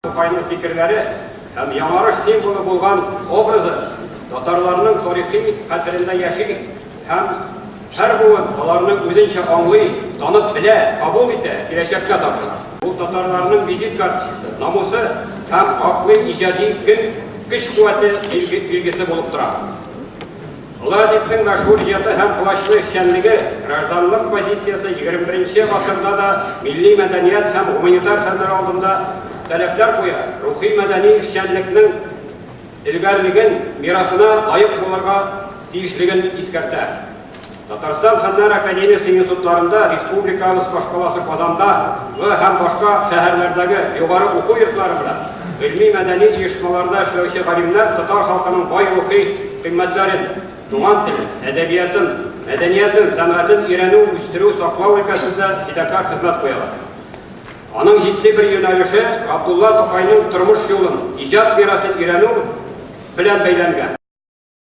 Тукайның фикерләре һәм яңарыш символы булган образы татарларның тарихи хәтерендә яши һәм һәр буын аларның үзенчә аңлый, танып белә, кабул итә, киләчәккә тапшыра. Бу татарларның визит карточкасы, намусы һәм аклый иҗади көч-куәте билгесе булып тора. Гладиевның мәшһүр иҗаты һәм плачлы эшчәнлеге, гражданлык позициясе 21 гасырда да милли мәдәният һәм гуманитар фәннәр алдында таләпләр куя, рухи мәдәни эшчәнлекнең илгәрлеген, мирасына лаек булырга тиешлеген искәртә. Татарстан Фәннәр академиясе институтларында, республикабыз башкаласы Казанда һәм башка шәһәрләрдәге югары уку йортлары белән гыйльми-мәдәни оешмаларда эшләүче галимнәр татар халкының бай рухи кыйммәтләрен, туган телен, әдәбиятын, мәдәниятын, сәнгатен өйрәнү, үстерү, саклау өлкәсендә фидакар хезмәт куялар. Аның җитди бер юнәлеше Габдулла Тукайның тормыш юлын, иҗат мирасын өйрәнү белән бәйләнгән.